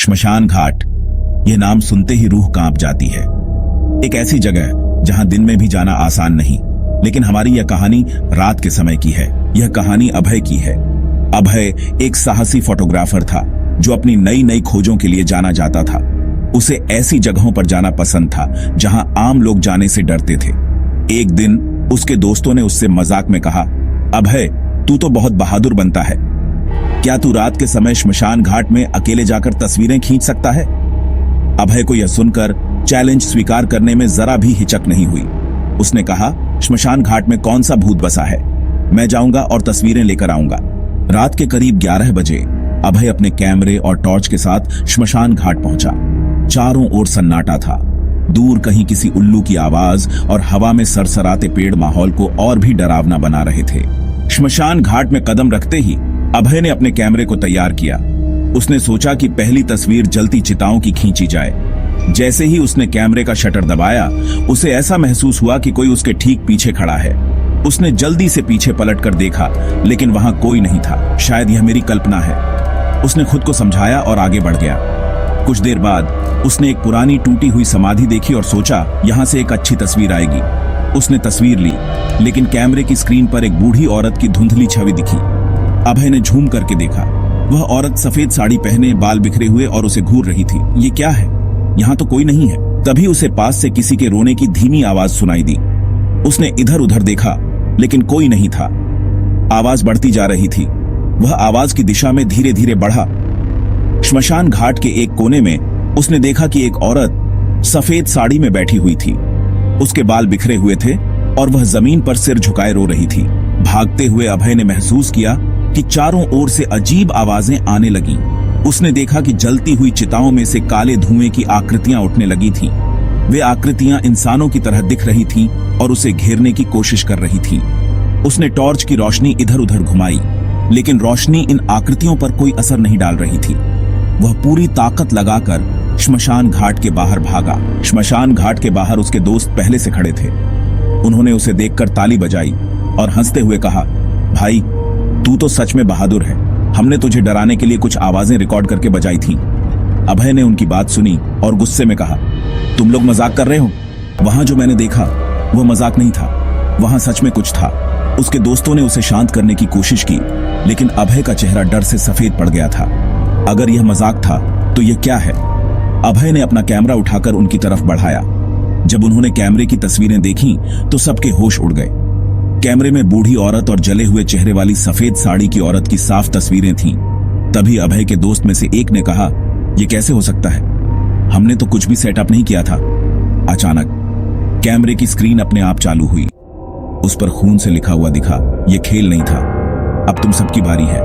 श्मशान घाट, यह नाम सुनते ही रूह कांप जाती है। एक ऐसी जगह जहां दिन में भी जाना आसान नहीं, लेकिन हमारी यह कहानी रात के समय की है। यह कहानी अभय की है। अभय एक साहसी फोटोग्राफर था जो अपनी नई नई खोजों के लिए जाना जाता था। उसे ऐसी जगहों पर जाना पसंद था जहां आम लोग जाने से डरते थे। एक दिन उसके दोस्तों ने उससे मजाक में कहा, अभय, तू तो बहुत बहादुर बनता है, क्या तू रात के समय श्मशान घाट में अकेले जाकर तस्वीरें खींच सकता है? अभय को यह सुनकर चैलेंज स्वीकार करने में जरा भी हिचक नहीं हुई। उसने कहा, श्मशान घाट में कौन सा भूत बसा है, मैं जाऊंगा और तस्वीरें लेकर आऊंगा। रात के करीब 11 बजे अभय अपने कैमरे और टॉर्च के साथ श्मशान घाट पहुंचा। चारों ओर सन्नाटा था। दूर कहीं किसी उल्लू की आवाज और हवा में सरसराते पेड़ माहौल को और भी डरावना बना रहे थे। श्मशान घाट में कदम रखते ही अभय ने अपने कैमरे को तैयार किया। उसने सोचा कि पहली तस्वीर जलती चिताओं की खींची जाए। जैसे ही उसने कैमरे का शटर दबाया, उसे ऐसा महसूस हुआ कि कोई उसके ठीक पीछे खड़ा है। उसने जल्दी से पीछे पलटकर देखा, लेकिन वहां कोई नहीं था। शायद यह मेरी कल्पना है, उसने खुद को समझाया और आगे बढ़ गया। कुछ देर बाद उसने एक पुरानी टूटी हुई समाधि देखी और सोचा, यहां से एक अच्छी तस्वीर आएगी। उसने तस्वीर ली, लेकिन कैमरे की स्क्रीन पर एक बूढ़ी औरत की धुंधली छवि दिखी। अभय ने झूम करके देखा। वह औरत सफेद साड़ी पहने, बाल बिखरे हुए और उसे घूर रही थी। ये क्या है? यहाँ तो कोई नहीं है। तभी उसे पास से किसी के रोने की धीमी आवाज सुनाई दी। उसने इधर उधर देखा, लेकिन कोई नहीं था। आवाज बढ़ती जा रही थी। वह आवाज की दिशा में धीरे धीरे बढ़ा। श्मशान घाट के एक कोने में उसने देखा कि एक औरत सफेद साड़ी में बैठी हुई थी। उसके बाल बिखरे हुए थे और वह जमीन पर सिर झुकाए रो रही थी। भागते हुए अभय ने महसूस किया कि चारों ओर से अजीब आवाजें आने लगीं। उसने देखा कि जलती हुई चिताओं में से काले धुएं की आकृतियां उठने लगी थीं। वे आकृतियां इंसानों की तरह दिख रही थीं और उसे घेरने की कोशिश कर रही थीं। उसने टॉर्च की रोशनी इधर उधर घुमाई, लेकिन रोशनी इन आकृतियों पर कोई असर नहीं डाल रही थी। वह पूरी ताकत लगाकर श्मशान घाट के बाहर भागा। श्मशान घाट के बाहर उसके दोस्त पहले से खड़े थे। उन्होंने उसे देखकर ताली बजाई और हंसते हुए कहा, भाई, तू तो सच में बहादुर है। हमने तुझे डराने के लिए कुछ आवाजें रिकॉर्ड करके बजाई थी। अभय ने उनकी बात सुनी और गुस्से में कहा, तुम लोग मजाक कर रहे हो? वहां जो मैंने देखा वह मजाक नहीं था, वहां सच में कुछ था। उसके दोस्तों ने उसे शांत करने की कोशिश की, लेकिन अभय का चेहरा डर से सफेद पड़ गया था। अगर यह मजाक था तो यह क्या है? अभय ने अपना कैमरा उठाकर उनकी तरफ बढ़ाया। जब उन्होंने कैमरे की तस्वीरें देखीं तो सबके होश उड़ गए। कैमरे में बूढ़ी औरत और जले हुए चेहरे वाली सफेद साड़ी की औरत की साफ तस्वीरें थीं। तभी अभय के दोस्त में से एक ने कहा, यह कैसे हो सकता है? हमने तो कुछ भी सेटअप नहीं किया था। अचानक कैमरे की स्क्रीन अपने आप चालू हुई। उस पर खून से लिखा हुआ दिखा, यह खेल नहीं था, अब तुम सबकी बारी है।